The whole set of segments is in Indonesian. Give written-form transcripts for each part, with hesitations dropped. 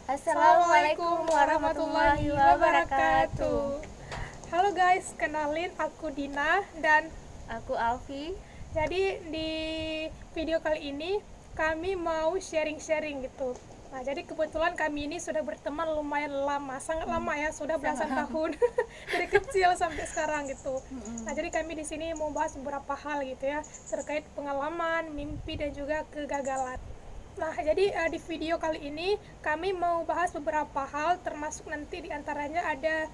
Assalamualaikum warahmatullahi wabarakatuh. Halo guys, kenalin aku Dina dan Aku Alfi. jadi di video kali ini kami mau sharing-sharing gitu. Nah, jadi kebetulan kami ini sudah berteman lumayan lama, sangat lama ya, sudah belasan tahun dari kecil sampai sekarang gitu. Nah, jadi kami di sini mau bahas beberapa hal gitu ya, terkait pengalaman, mimpi dan juga kegagalan. Nah, jadi di video kali ini kami mau bahas beberapa hal, termasuk nanti diantaranya ada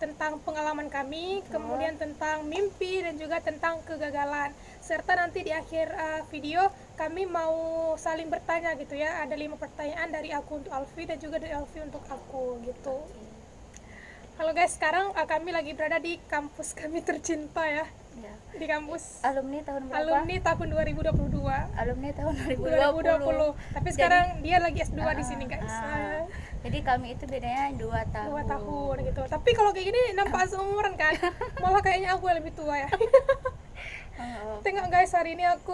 tentang pengalaman kami, kemudian tentang mimpi dan juga tentang kegagalan. Serta nanti di akhir video kami mau saling bertanya gitu ya. Ada 5 pertanyaan dari aku untuk Alfi dan juga dari Alfi untuk aku gitu. Halo guys, sekarang kami lagi berada di kampus kami tercinta ya. Ya. Di kampus Alumni tahun berapa? alumni tahun 2022. Alumni tahun 2020. Tapi sekarang dia lagi S2 di sini guys. Jadi kami itu bedanya 2 tahun. 2 tahun gitu. Tapi kalau kayak gini nampak seumuran kan. Malah kayaknya aku yang lebih tua ya. Tengok guys, hari ini aku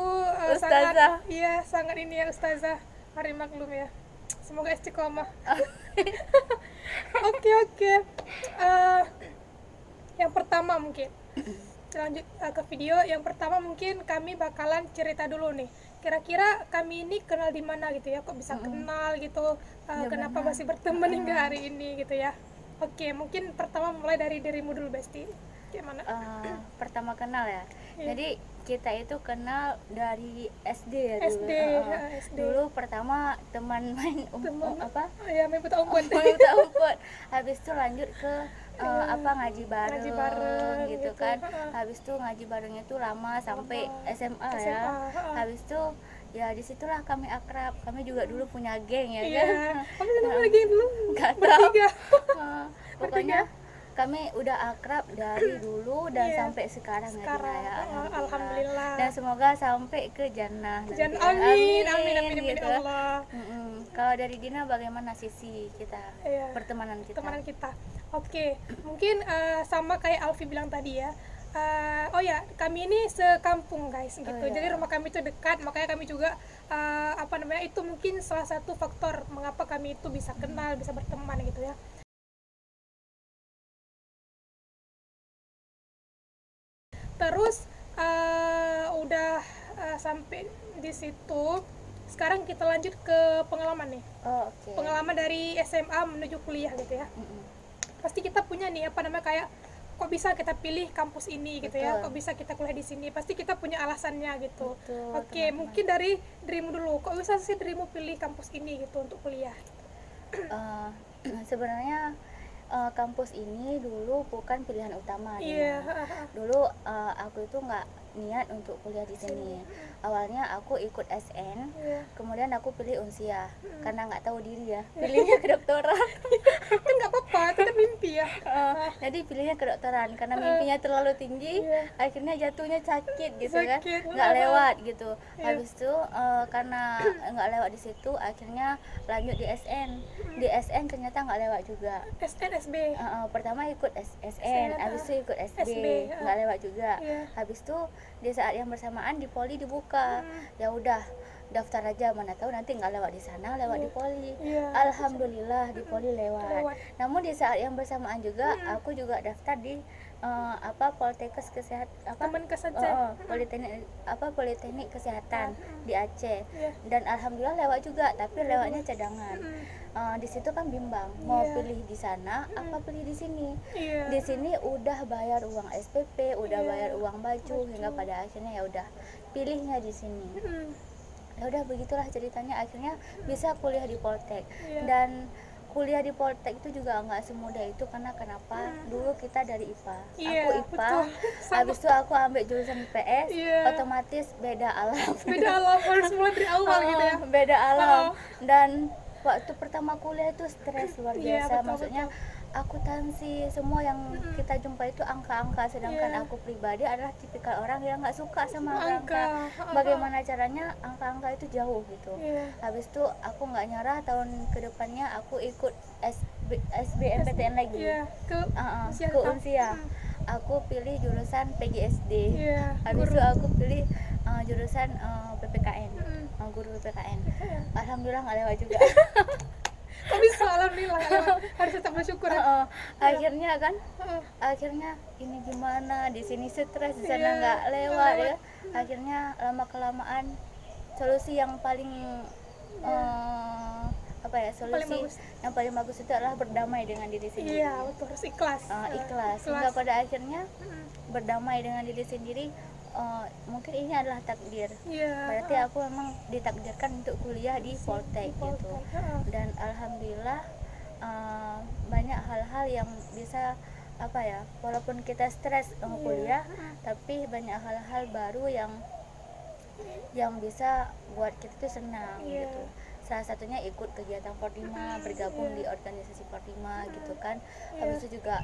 Ustazah. sangat ini ya ustazah. Hari maklum ya. Semoga istiqomah. Oke. Yang pertama mungkin lanjut ke video. Yang pertama mungkin kami bakalan cerita dulu nih. Kira-kira kami ini kenal di mana gitu ya? Kok bisa kenal gitu? Kenapa masih berteman hingga hari ini gitu ya? Oke, mungkin pertama mulai dari dirimu dulu Besti. Gimana? Pertama kenal ya. Iya. Jadi kita itu kenal dari SD ya dulu. SD. SD. Dulu pertama teman main apa? Ya, main petak umpet. Main petak umpet. Habis itu lanjut ke ngaji bareng gitu kan. Habis itu ngaji bareng itu lama sampai SMA ya. Habis itu ya disitulah kami akrab. Kami juga dulu punya geng ya Iya. kan. Kamu kenal lagi dulu? Nggak tahu. Bertiga. Pokoknya kami udah akrab dari dulu dan Iya. sampai sekarang ya, Sekarang, Dina, ya. alhamdulillah. Dan semoga sampai ke jannah nanti, Jangan ya. amin gitu. Allah. Kalau dari Dina bagaimana sisi kita, Iya. pertemanan kita? Teman kita. Oke, mungkin sama kayak Alfi bilang tadi ya. Oh ya, kami ini sekampung guys gitu. Oh, iya. Jadi rumah kami itu dekat, makanya kami juga itu mungkin salah satu faktor mengapa kami itu bisa kenal, bisa berteman gitu ya. Terus udah sampai di situ. Sekarang kita lanjut ke pengalaman nih. Oh, oke. Pengalaman dari SMA menuju kuliah gitu ya. Pasti kita punya nih kayak kok bisa kita pilih kampus ini gitu ya, kok bisa kita kuliah di sini, pasti kita punya alasannya gitu. Betul, Oke, mungkin dari dirimu dulu, kok bisa sih dirimu pilih kampus ini gitu untuk kuliah? Sebenarnya kampus ini dulu bukan pilihan utama. Iya. Dulu aku itu nggak niat untuk kuliah di sini. Awalnya aku ikut SN, Iya. kemudian aku pilih Unsia karena nggak tahu diri ya, pilihnya kedokteran. Kan nggak apa-apa, itu kan mimpi ya. Jadi pilihnya kedokteran karena mimpinya terlalu tinggi, Iya. akhirnya jatuhnya sakit gitu kan, Sakit. nggak lewat gitu. Iya. Habis itu karena nggak lewat di situ, akhirnya lanjut di SN. Di SN ternyata nggak lewat juga. SN, SB. Pertama ikut SN, habis itu ikut SB, nggak lewat juga. Iya. Habis itu di saat yang bersamaan di Poli dibuka. Ya udah, daftar aja, mana tahu nanti nggak lewat di sana, lewat di Poli. Iya. Alhamdulillah di Poli lewat. Namun di saat yang bersamaan juga aku juga daftar di Poltekkes Kesehatan, Politeknik Kesehatan di Aceh. Iya. Dan alhamdulillah lewat juga, tapi lewatnya cadangan. Di situ kan bimbang mau pilih di sana apa pilih di sini. Iya. Di sini udah bayar uang SPP, udah bayar uang baju, hingga pada akhirnya ya udah pilihnya di sini. Ya udah begitulah ceritanya, akhirnya bisa kuliah di Poltek. Dan kuliah di Poltek itu juga nggak semudah itu karena kenapa? Dulu kita dari IPA, Iya, aku IPA, betul. habis itu aku ambil jurusan IPS, Iya. otomatis beda alam. Beda alam, harus mulai dari awal gitu ya. Beda alam. Dan waktu pertama kuliah itu stres luar Iya, biasa. betul, Maksudnya akuntansi semua yang kita jumpa itu angka-angka, sedangkan Iya. aku pribadi adalah tipikal orang yang nggak suka sama Angka. angka. Bagaimana caranya angka-angka itu jauh gitu. Iya. Habis itu aku nggak nyerah, tahun kedepannya aku ikut SBMPTN lagi. Iya, ke Unsia ke tetap. Unsia. Aku pilih jurusan PGSD. Iya, Habis itu aku pilih jurusan PPKN, guru PPKN. Iya. Alhamdulillah nggak lewat juga. Kok bisa harus tetap bersyukur ya. Akhirnya kan Heeh. akhirnya ini gimana, di sini stres, di sana Iya, nggak nggak lewat lewat. ya. Akhirnya lama kelamaan solusi yang paling apa ya, Paling solusi bagus. yang paling bagus itu adalah berdamai dengan diri sendiri. Iya, betul, harus ikhlas. Ikhlas hingga pada akhirnya berdamai dengan diri sendiri. Mungkin ini adalah takdir, Iya. berarti aku memang ditakdirkan untuk kuliah di Poltek gitu. Dan alhamdulillah banyak hal-hal yang bisa apa ya, walaupun kita stres kuliah, tapi banyak hal-hal baru yang bisa buat kita tuh senang gitu. Salah satunya ikut kegiatan Portima, bergabung di organisasi Portima gitu kan. Habis itu juga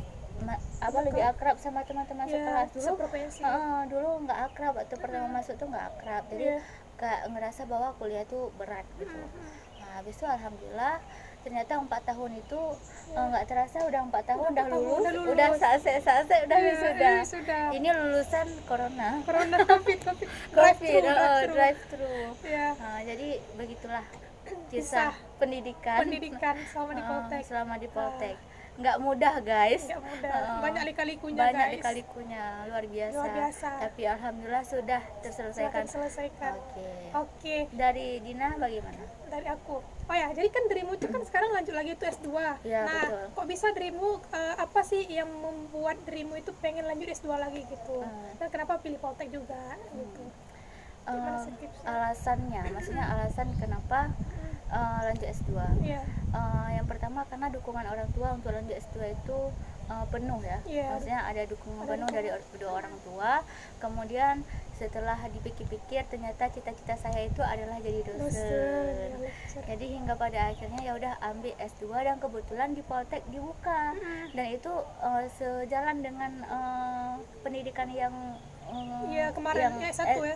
lebih akrab sama teman-teman sekelas. Dulu nggak akrab, atau pertama masuk tuh nggak akrab, jadi kayak ngerasa bahwa kuliah tuh berat gitu. Nah habis itu alhamdulillah ternyata 4 tahun itu nggak terasa udah 4 tahun udah lulus, udah selesai udah wisuda. Ini lulusan corona covid drive thru. Ya. Jadi begitulah kisah pendidikan selama di Poltek. Nggak mudah guys, nggak mudah, banyak lika-likunya banyak guys. lika-likunya, luar biasa. Tapi alhamdulillah sudah terselesaikan. Oke. Dari Dina bagaimana? Dari aku, oh ya, jadi kan dirimu itu kan sekarang lanjut lagi itu S2 ya, nah betul. Kok bisa dirimu apa sih yang membuat dirimu itu pengen lanjut S2 lagi gitu, dan kenapa pilih Poltek juga gitu? Alasannya, maksudnya alasan kenapa lanjut S2. Yang pertama karena dukungan orang tua untuk lanjut S2 itu penuh ya. Maksudnya ada dukungan penuh dari kedua orang tua. Kemudian setelah dipikir-pikir ternyata cita-cita saya itu adalah jadi dosen. Jadi hingga pada akhirnya ya udah ambil S2, dan kebetulan di Poltek dibuka. Dan itu sejalan dengan pendidikan yang kemarin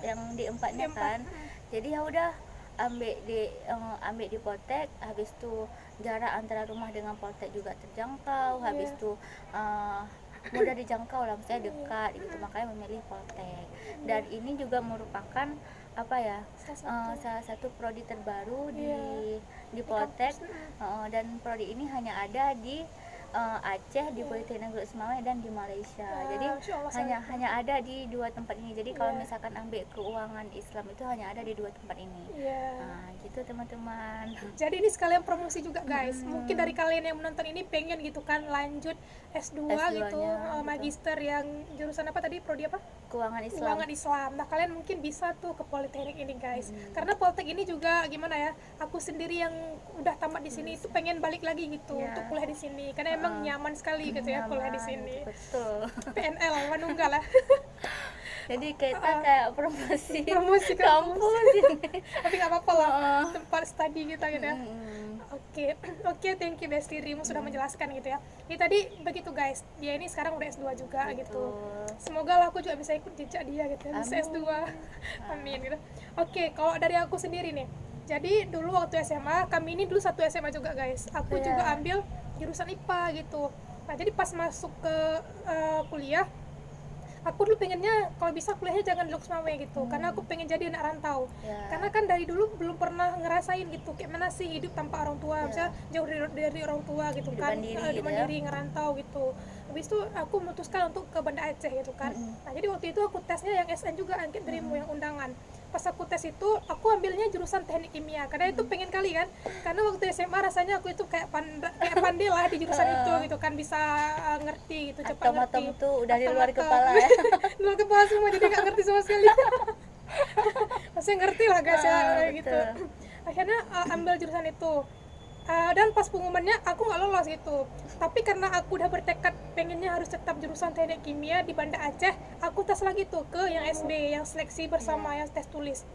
yang di 4-nya kan. Jadi ya udah ambil di Poltek. Habis itu jarak antara rumah dengan Poltek juga terjangkau. Habis itu mudah dijangkau lah, maksudnya dekat gitu, makanya memilih Poltek. Dan ini juga merupakan apa ya, salah satu prodi terbaru di Poltek. Dan prodi ini hanya ada di Aceh, di Politeknik Negeri Semawai, dan di Malaysia. Jadi hanya ada di 2 tempat ini. Jadi kalau misalkan ambil keuangan Islam itu hanya ada di 2 tempat ini. Nah gitu teman-teman. Jadi ini sekalian promosi juga guys. Mungkin dari kalian yang menonton ini pengen gitu kan lanjut S2 gitu, magister yang jurusan apa tadi, prodi apa? Keuangan Islam. Nah kalian mungkin bisa tuh ke Politeknik ini guys. Karena Poltek ini juga gimana ya, aku sendiri yang udah tamat di sini itu pengen balik lagi gitu untuk kuliah di sini, karena emang nyaman sekali gitu ya kuliah di sini. Betul. PNL manunggal lah. Jadi kita kayak promosi kampus ini. Tapi nggak apa-apa lah, tempat study kita gitu ya. Oke, thank you Besti, dirimu sudah menjelaskan gitu ya. Ini tadi begitu guys, dia ini sekarang udah S2 juga gitu. Semoga lah aku juga bisa ikut jejak dia gitu ya, bisa S2. Amin gitu. Oke, kalau dari aku sendiri nih, jadi dulu waktu SMA, kami ini dulu satu SMA juga guys. Aku juga ambil jurusan IPA gitu. Nah jadi pas masuk ke kuliah, aku dulu pengennya kalau bisa kuliahnya jangan di Loksmawe gitu, karena aku pengen jadi anak rantau. Karena kan dari dulu belum pernah ngerasain gitu kayak mana sih hidup tanpa orang tua, misalnya jauh dari orang tua gitu kan, di mandiri ngerantau gitu. Habis itu aku memutuskan untuk ke Banda Aceh gitu kan. Nah jadi waktu itu aku tesnya yang SN juga, angkat dirimu yang undangan. Pas aku tes itu aku ambilnya jurusan teknik kimia, karena itu pengen kali kan, karena waktu SMA rasanya aku itu kayak pandai lah di jurusan itu gitu kan, bisa ngerti gitu, cepat ngerti. Atom tuh udah di luar kepala ya. Di luar kepala semua, jadi nggak ngerti sama sekali. Maksudnya ngerti lah guys ya gitu. Akhirnya ambil jurusan itu. Dan pas pengumumannya aku nggak lolos gitu, tapi karena aku udah bertekad pengennya harus tetap jurusan teknik kimia di Banda Aceh, aku tes lagi tuh ke yang SB, yang seleksi bersama, yang tes tulis.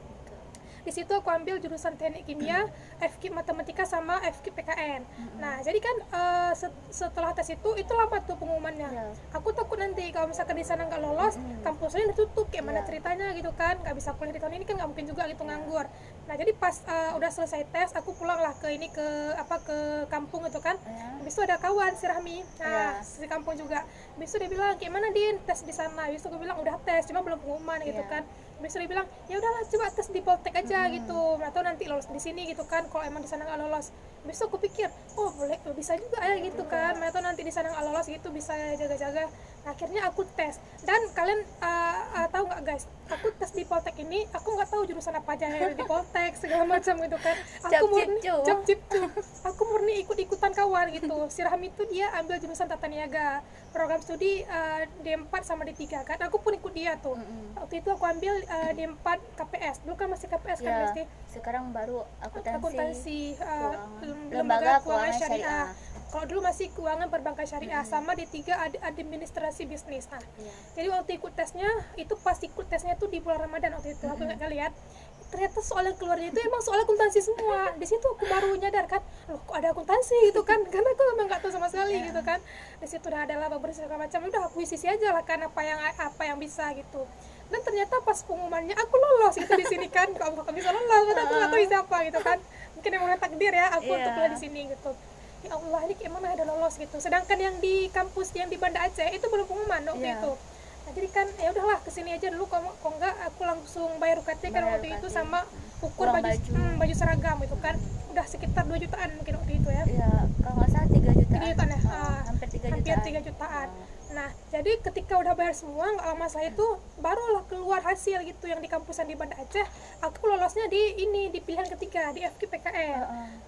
Di situ aku ambil jurusan teknik kimia, FK matematika sama FK PKN. Nah jadi kan setelah tes itu lama tuh pengumumannya. Aku takut nanti kalau misalkan di sana nggak lolos, kampusnya ditutup, kayak mana ceritanya gitu kan, nggak bisa kuliah di tahun ini kan, nggak mungkin juga gitu nganggur. Nah jadi pas udah selesai tes, aku pulang lah ke kampung itu kan. Habis itu ada kawan si Rahmi, si kampung juga. Habis itu dia bilang kayak mana Din tes di sana. Habis itu aku bilang udah tes, cuma belum pengumuman gitu kan. Habis itu dia bilang ya udahlah coba tes di Poltek aja gitu, atau nanti lolos di sini gitu kan kalau emang di sana nggak lolos. Besok aku pikir, oh boleh, bisa juga ya gitu kan, atau nanti di sana nggak lolos gitu bisa jaga-jaga. Akhirnya aku tes, dan kalian tahu nggak guys, aku tes di Poltek ini, aku nggak tahu jurusan apa aja yang ada di Poltek segala macam gitu kan. Aku murni cap cip aku murni ikut-ikutan kawan gitu. Si Rahmi itu dia ambil jurusan tata niaga, program studi D4 sama D3 kan, aku pun ikut dia tuh. Waktu itu aku ambil D4 KPS, dulu kan masih KPS kan Ya, pasti. sekarang baru akuntansi keuangan. lembaga keuangan syariah. Kalau dulu masih keuangan perbankan syariah, sama D3 administrasi bisnis. Nah, jadi waktu ikut tesnya itu, pas ikut tesnya tuh di bulan Ramadan waktu itu, aku nggak lihat, ternyata soal yang keluarnya itu emang soal akuntansi semua. Di situ aku baru nyadar kan, loh kok ada akuntansi gitu kan, karena aku memang nggak tahu sama sekali gitu kan. Di situ udah ada laba bersih segala macam, udah aku isi aja lah kan apa yang bisa gitu. Dan ternyata pas pengumumannya aku lolos gitu di sini kan, kok aku bisa lolos, padahal aku nggak tahu isi apa gitu kan. Mungkin emang takdir ya aku untuk kuliah di sini gitu. Ya Allah, ini emang ada lolos gitu. Sedangkan yang di kampus yang di Banda Aceh itu belum pengumuman waktu itu. Nah, jadi kan ya udahlah kesini aja dulu, kok enggak aku langsung bayar UKT kan waktu itu, sama ukur baju seragam gitu kan. Udah sekitar 2 jutaan mungkin waktu itu ya. Ya, kalau nggak salah 3 jutaan. 3 jutaan ya. Hampir 3 jutaan. Hampir 3 jutaan. Nah, jadi ketika udah bayar semua, nggak lama setelah itu barulah keluar hasil gitu yang di kampusan di Banda Aceh. Aku lolosnya di pilihan ketiga di FK PKN.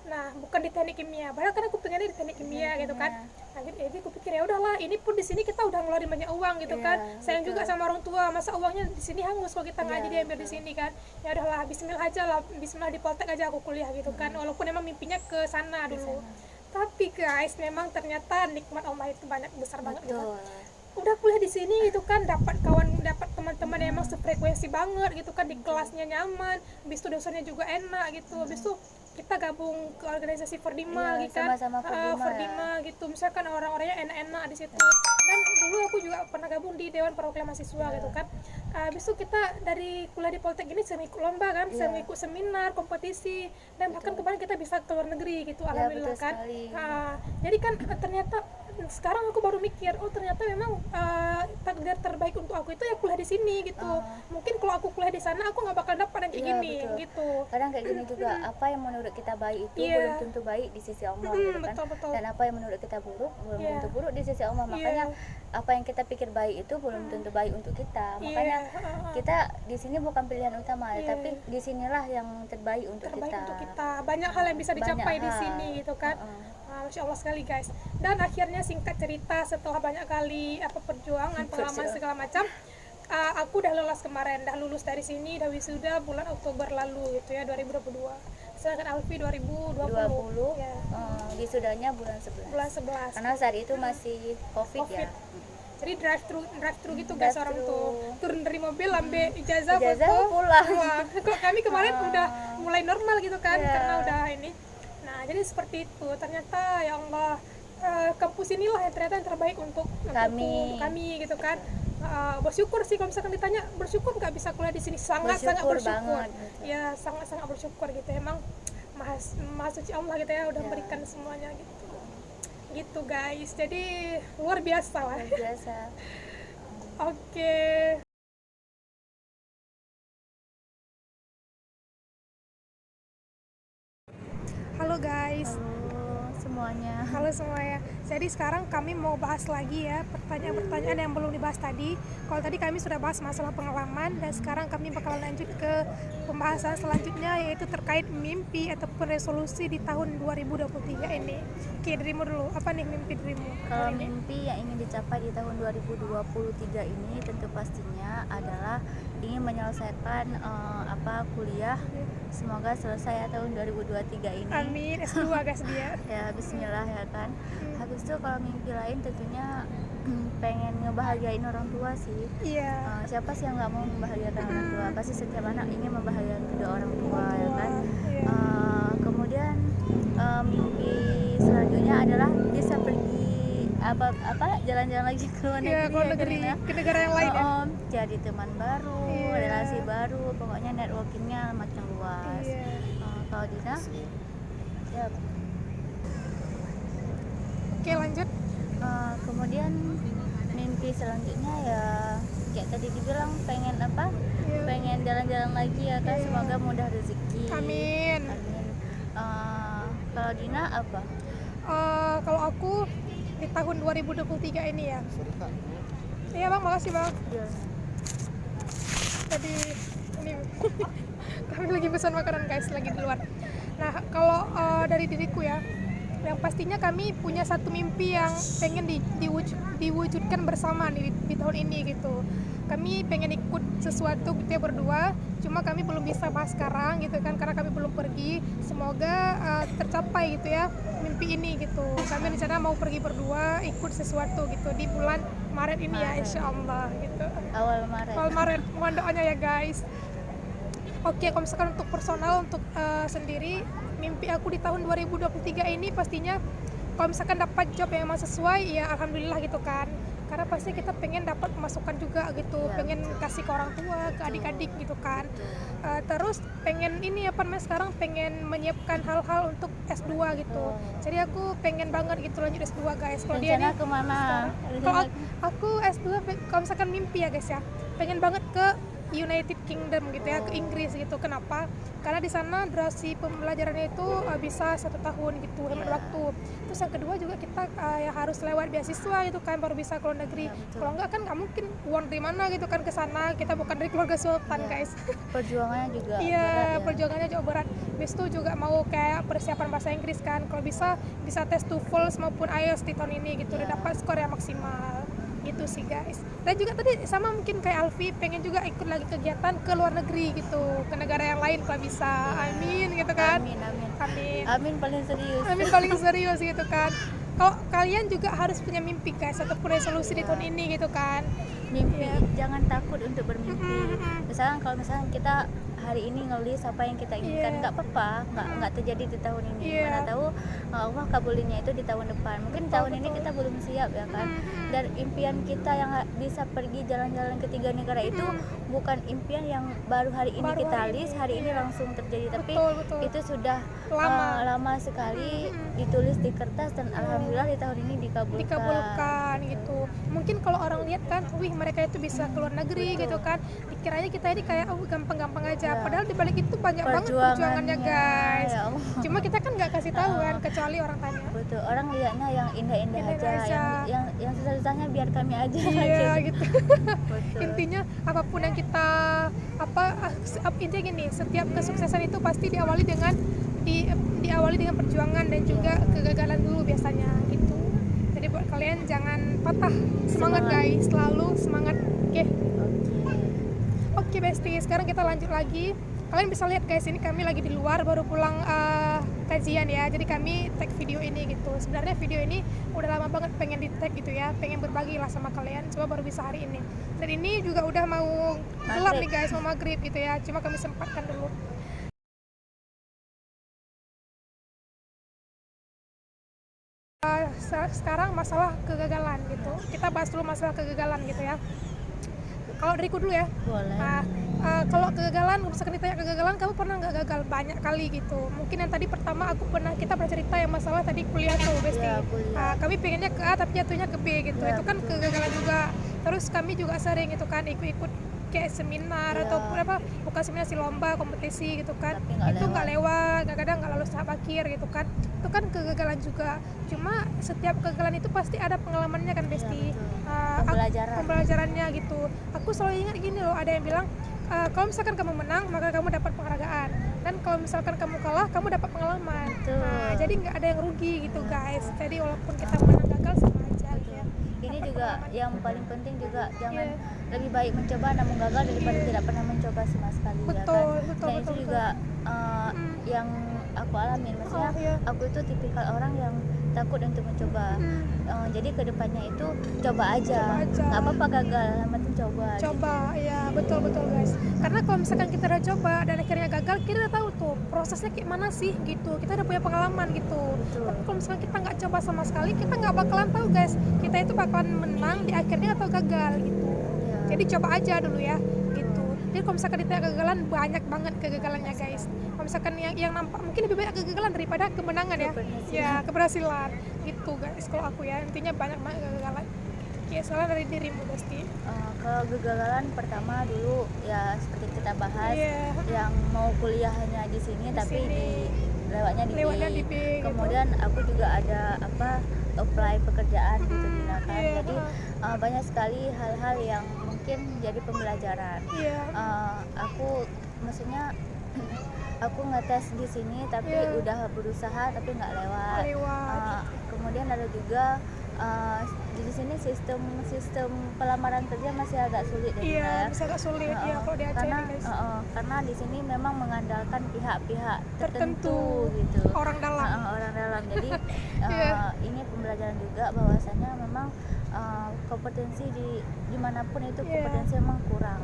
Nah, bukan di teknik kimia. Padahal kan aku pengennya di teknik kimia gitu kan. Nah, jadi aku pikir ya udahlah, ini pun di sini kita udah ngeluarin banyak uang gitu kan. Sayang juga sama orang tua, masa uangnya di sini hangus kalau kita nggak jadi ambil di sini kan. Ya udahlah, bismillah aja lah, bismillah di Poltek aja aku kuliah gitu kan. Walaupun emang mimpinya ke sana dulu. Tapi guys, memang ternyata nikmat Allah itu banyak, besar banget gitu. Udah kuliah di sini gitu kan, dapat teman-teman yang emang sefrekuensi banget gitu kan, di kelasnya nyaman, habis itu dosennya juga enak gitu. Habis itu kita gabung ke organisasi Fordima gitu kan, sama-sama Fordima gitu, misalkan orang-orangnya enak-enak di situ. Dan dulu aku juga pernah gabung di Dewan Perwakilan Mahasiswa gitu kan. Habis itu kita dari kuliah di Poltek ini sering ikut lomba kan, sering ikut seminar, kompetisi, dan bahkan kemarin kita bisa ke luar negeri gitu, alhamdulillah kan. Jadi kan ternyata sekarang aku baru mikir, oh ternyata memang takdir terbaik untuk aku itu ya kuliah di sini gitu. Mungkin kalau aku kuliah di sana aku nggak bakal dapat yang kayak gini gitu. Kadang kayak gini juga, apa yang menurut kita baik itu belum tentu baik di sisi Allah gitu kan. Betul. Dan apa yang menurut kita buruk belum tentu buruk di sisi Allah. Makanya apa yang kita pikir baik itu belum tentu baik untuk kita. Makanya kita di sini bukan pilihan utama, tapi di sinilah yang terbaik untuk kita. Banyak hal yang bisa dicapai di sini gitu kan. Masya Allah sekali guys. Dan akhirnya singkat cerita, setelah banyak kali perjuangan, pengalaman segala macam, aku udah lolos kemarin, udah lulus dari sini, udah wisuda bulan Oktober lalu gitu ya, 2022. Sedangkan Alfi 2020 ya. Wisudanya bulan 11. Karena saat itu masih COVID. Ya. Jadi drive thru gitu guys, orang tuh turun dari mobil ambil ijazah pulang. Wah, kok kami kemarin udah mulai normal gitu kan, karena udah ini. Nah, jadi seperti itu. Ternyata ya Allah, kampus inilah yang ternyata yang terbaik untuk kami gitu kan. Bersyukur sih, kalau misalkan ditanya bersyukur nggak bisa kuliah di sini, sangat bersyukur banget, gitu. Ya sangat bersyukur gitu. Emang maha suci Allah gitu ya, udah berikan semuanya gitu guys. Jadi luar biasa lah. Oke. Halo guys. Halo semuanya. Jadi sekarang kami mau bahas lagi ya pertanyaan-pertanyaan yang belum dibahas tadi. Kalau tadi kami sudah bahas masalah pengalaman, dan sekarang kami bakalan lanjut ke pembahasan selanjutnya, yaitu terkait mimpi ataupun resolusi di tahun 2023 ini. Oke, dirimu dulu. Apa nih mimpi dirimu? Kalau mimpi yang ingin dicapai di tahun 2023 ini tentu pastinya adalah ingin menyelesaikan kuliah. Semoga selesai ya tahun 2023 ini. Amin. S2 guys dia. Ya, bismillah ya kan. Habis itu kalau mimpi lain tentunya pengen ngebahagiain orang tua sih. Siapa sih yang nggak mau membahagiakan orang tua? Pasti setiap anak ingin membahagiakan kedua orang tua ya kan. Kemudian mimpi selanjutnya adalah bisa pergi jalan-jalan lagi ke luar negeri, ke negara yang lain ya. Jadi teman baru, relasi baru, pokoknya networkingnya makin luas. Kalau Dina? Ya. Oke, lanjut. Kemudian mimpi selanjutnya ya kayak tadi dibilang pengen pengen jalan-jalan lagi ya kan. Semoga mudah rezeki. Amin. Kalau Dina apa? Kalau aku di tahun 2023 ini ya. Iya bang, makasih bang. Iya. Jadi ini kami lagi pesan makanan guys, lagi di luar. Nah kalau dari diriku ya, yang pastinya kami punya satu mimpi yang pengen diwujudkan bersama nih di tahun ini gitu. Kami pengen ikut sesuatu gitu ya berdua, cuma kami belum bisa bahas sekarang gitu kan, karena kami belum pergi. Semoga tercapai gitu ya mimpi ini gitu. Kami rencana mau pergi berdua ikut sesuatu gitu di bulan Maret ini ya, insya Allah gitu. Awal Maret. Awal Maret, mohon doanya ya guys. Oke, kalau misalkan untuk personal, untuk sendiri, mimpi aku di tahun 2023 ini pastinya kalau misalkan dapat job yang memang sesuai, ya alhamdulillah gitu kan. Karena pasti kita pengen dapat masukan juga gitu, Ya, pengen kasih ke orang tua, ke adik-adik gitu kan. Terus pengen ini apa namanya, sekarang pengen menyiapkan hal-hal untuk S2 gitu. Jadi aku pengen banget gitu lanjut S2 guys. Kalau dia Rencana nih, kemana? kalau aku S2 kalau misalkan mimpi ya guys ya, pengen banget ke United Kingdom gitu ya, ke Inggris gitu. Kenapa? Karena di sana durasi pembelajarannya itu bisa 1 tahun gitu, hemat waktu. Terus yang kedua juga kita ya harus lewat beasiswa gitu kan, baru bisa ke luar negeri. Kalau enggak kan nggak mungkin uang dari mana gitu kan ke sana. Kita bukan dari keluarga sultan guys. Perjuangannya juga berat Iya, ya. perjuangannya jauh berat. Habis itu juga mau kayak persiapan bahasa Inggris kan. Kalau bisa tes TOEFL maupun IELTS di tahun ini gitu, udah dapat skor yang maksimal. Gitu sih guys. Dan juga tadi sama mungkin kayak Alfi, pengen juga ikut lagi kegiatan ke luar negeri gitu, ke negara yang lain kalau bisa. Amin gitu kan. Amin, amin. Amin. Amin paling serius. Amin paling serius gitu kan. Kalau kalian juga harus punya mimpi guys, ataupun resolusi di tahun ini gitu kan. Mimpi, Iya. jangan takut untuk bermimpi. Misalkan kalau misalkan kita hari ini ngelis apa yang kita inginkan, nggak apa-apa, nggak terjadi di tahun ini. Iya. Mana tahu Allah kabulinnya itu di tahun depan. Mungkin tahun ini kita belum siap ya kan. Dan impian kita yang bisa pergi jalan-jalan ke 3 negara itu bukan impian yang baru hari ini Baru kita hari list, ini, hari ini iya. langsung terjadi. Tapi Betul. itu sudah Lama. lama sekali ditulis di kertas, dan alhamdulillah di tahun ini dikabulkan gitu. Mungkin kalau orang lihat kan, wih mereka itu bisa keluar negeri gitu kan, dikiranya kita ini kayak gampang-gampang aja. Padahal di balik itu banyak banget perjuangannya guys. Ya Allah. Cuma kita kan nggak kasih tahu kan, kecuali orang tanya. Betul, orang lihatnya yang indah-indah Indah aja, aja. yang susah-susahnya biar kami aja. Iya gitu. Betul. Intinya apapun yang kita intinya gini, setiap kesuksesan itu pasti diawali dengan perjuangan dan juga kegagalan dulu biasanya gitu. Jadi buat kalian jangan patah semangat guys, selalu semangat. Oke bestie, sekarang kita lanjut lagi. Kalian bisa lihat guys, ini kami lagi di luar, baru pulang kajian ya. Jadi kami tag video ini gitu. Sebenarnya video ini udah lama banget pengen di tag gitu ya, pengen berbagi lah sama kalian. Coba baru bisa hari ini. Dan ini juga udah mau gelap nih guys, mau maghrib gitu ya. Cuma kami sempatkan dulu. Sekarang masalah kegagalan gitu. Kita bahas dulu masalah kegagalan gitu ya. Kalau dariku dulu ya. Boleh. Kalau kegagalan, misalkan ditanya kegagalan, kamu pernah nggak gagal banyak kali gitu? Mungkin yang tadi pertama kita pernah cerita yang masalah tadi kuliah tuh Besti. Ya, kami pengennya ke A tapi jatuhnya ke B gitu. Ya, itu kan betul. kegagalan juga. Terus kami juga sering gitu kan ikut kayak seminar Ya. ataupun bukan seminar sih, lomba kompetisi gitu kan. Tapi nggak Itu nggak lewat. lewat, kadang nggak lulus tahap akhir gitu kan. Itu kan kegagalan juga. Cuma setiap kegagalan itu pasti ada pengalamannya kan Besti. Pembelajaran. Pembelajarannya gitu. Aku selalu ingat gini loh, ada yang bilang kalau misalkan kamu menang maka kamu dapat penghargaan, dan kalau misalkan kamu kalah kamu dapat pengalaman. Jadi nggak ada yang rugi gitu guys. Jadi walaupun kita menang gagal sama aja gitu ya. Ini juga yang paling penting juga, jangan lebih baik mencoba namun gagal daripada tidak pernah mencoba sama sekali. Betul, ya kan? betul, Dan itu betul, juga yang aku alamin, maksudnya aku itu tipikal orang yang takut untuk mencoba. Jadi kedepannya itu coba aja. Nggak apa-apa gagal, yang penting coba. Ya betul guys. Karena kalau misalkan kita udah coba dan akhirnya gagal, kita udah tahu tuh prosesnya kayak mana sih gitu. Kita udah punya pengalaman gitu. Tapi kalau misalkan kita nggak coba sama sekali, kita nggak bakalan tahu guys, kita itu bakalan menang di akhirnya atau gagal gitu. Jadi coba aja dulu ya gitu. Jadi kalau misalkan ditanya kegagalan, banyak banget kegagalannya guys. Kalau misalkan yang nampak mungkin lebih banyak kegagalan daripada kemenangan ya. Keberhasilan gitu guys. Kalau aku ya, intinya banyak banget kegagalan. Ya soalnya dari dirimu Besti. Kalau kegagalan pertama dulu ya seperti kita bahas, yang mau kuliah hanya di sini tapi di lewatnya di Lewatnya BI. di BI gitu. Kemudian aku juga ada apply pekerjaan gitu Dina kan. Iya, Jadi banyak sekali hal-hal yang mungkin jadi pembelajaran. Iya. Aku maksudnya aku ngetes di sini tapi Iya. udah berusaha tapi nggak lewat. Kemudian ada juga di sini sistem pelamaran kerja masih agak sulit ya Dina, ya. Bisa agak sulit ya kalau di Aceh karena ini, guys. karena di sini memang mengandalkan pihak-pihak tertentu gitu, orang dalam. orang dalam. Jadi Iya. ini pembelajaran juga bahwasanya memang kompetensi dimanapun itu kompetensi memang kurang.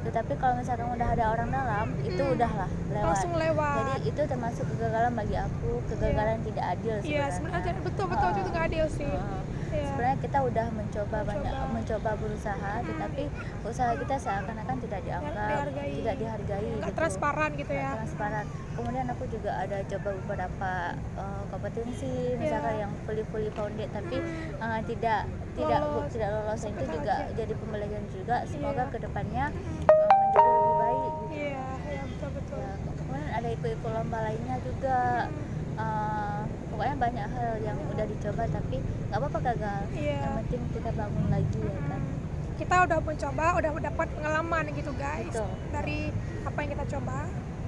Tetapi kalau misalkan udah ada orang dalam itu udahlah lewat. Langsung lewat. Jadi itu termasuk kegagalan bagi aku, kegagalan yang tidak adil Iya, sebenarnya betul itu nggak adil sih. Sebenarnya kita udah mencoba berusaha, tetapi usaha kita seakan-akan tidak dianggap, tidak dihargai, nggak gitu. transparan gitu ya. Transparan. Kemudian aku juga ada coba beberapa kompetensi, misalkan yang fully founded tapi tidak lolos, itu juga jadi pembelajaran juga. Semoga kedepannya menjadi lebih baik gitu. Iya, betul. Ya, kemudian ada ikut lomba lainnya juga. Pokoknya banyak hal yang udah dicoba tapi nggak apa-apa gagal. Yang penting kita bangun lagi ya kan. Kita udah mencoba, udah dapat pengalaman gitu guys. Betul. Dari apa yang kita coba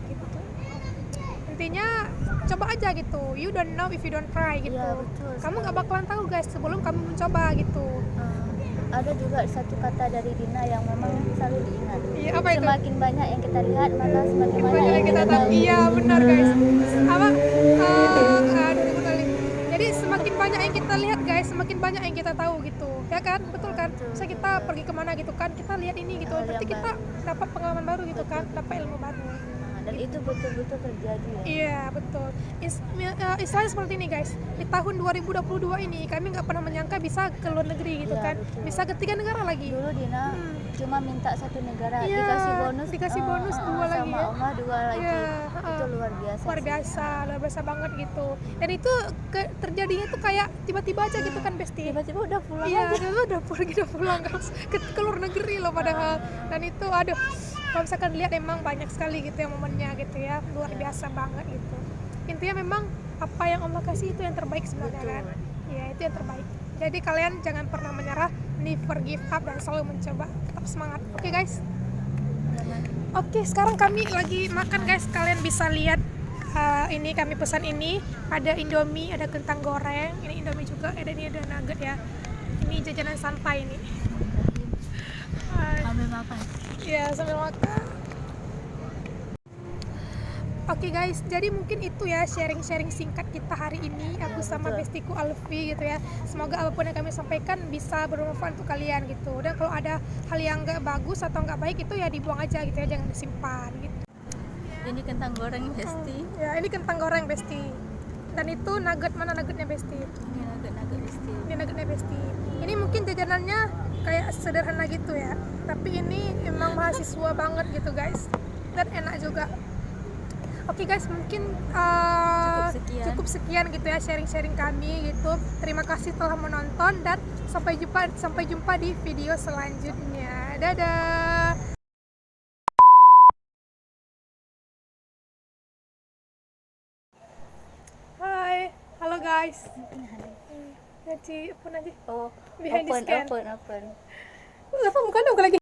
gitu. Intinya coba aja gitu. You don't know if you don't try gitu. Ya, betul, kamu nggak bakalan tahu guys sebelum kamu mencoba gitu. Ada juga satu kata dari Dina yang memang selalu diingat. Iya, apa itu? Semakin banyak yang kita lihat maka semakin banyak yang kita tahu. Iya, benar guys. Jadi semakin banyak yang kita lihat guys, semakin banyak yang kita tahu gitu. Ya kan? Betul kan? Bisa kita pergi kemana gitu kan, kita lihat ini gitu. Berarti kita dapat pengalaman baru gitu kan, dapat ilmu baru. Dan itu betul-betul terjadi ya. Iya, betul. Istilahnya seperti ini guys. Di tahun 2022 ini kami nggak pernah menyangka bisa ke luar negeri gitu kan. Betul. Bisa ke 3 negara lagi. Dulu Dina cuma minta 1 negara, Iya, dikasih bonus 2 lagi sama ya. Allah 2 lagi. Iya, Itu luar biasa banget gitu. Dan itu terjadinya tuh kayak tiba-tiba aja gitu kan Besti. Tiba-tiba udah pulang Iya, aja. udah pulang guys. Ke luar negeri loh padahal. Dan itu aduh, kalau misalkan lihat emang banyak sekali gitu ya momennya gitu ya, luar biasa banget gitu. Intinya memang apa yang Allah kasih itu yang terbaik sebenarnya kan. Iya, itu yang terbaik. Jadi kalian jangan pernah menyerah, never give up dan selalu mencoba. Tetap semangat. Oke guys. Oke, sekarang kami lagi makan guys. Kalian bisa lihat ini kami pesan ini, ada Indomie, ada kentang goreng, ini Indomie juga, ada nugget ya. Ini jajanan santai ini. Sambil makan. Ya, sambil makan. Oke guys, jadi mungkin itu ya sharing-sharing singkat kita hari ini. Aku sama bestiku Alfi gitu ya. Semoga apapun yang kami sampaikan bisa bermanfaat untuk kalian gitu. Dan kalau ada hal yang nggak bagus atau nggak baik itu ya dibuang aja gitu ya, jangan disimpan gitu. Ini kentang goreng Besti. Ya, ini kentang goreng Besti. Dan itu nugget, mana nuggetnya Besti? Ini nugget Besti. Ini nuggetnya Besti. Ini mungkin jajanannya kayak sederhana gitu ya. Tapi ini emang mahasiswa banget gitu guys. Dan enak juga. Oke guys, mungkin cukup sekian gitu ya sharing-sharing kami gitu. Terima kasih telah menonton dan sampai jumpa di video selanjutnya. Dadah. Hai, halo guys. Nanti apa nanti? Oh, Behind the scan. open. Apa mukanya lagi?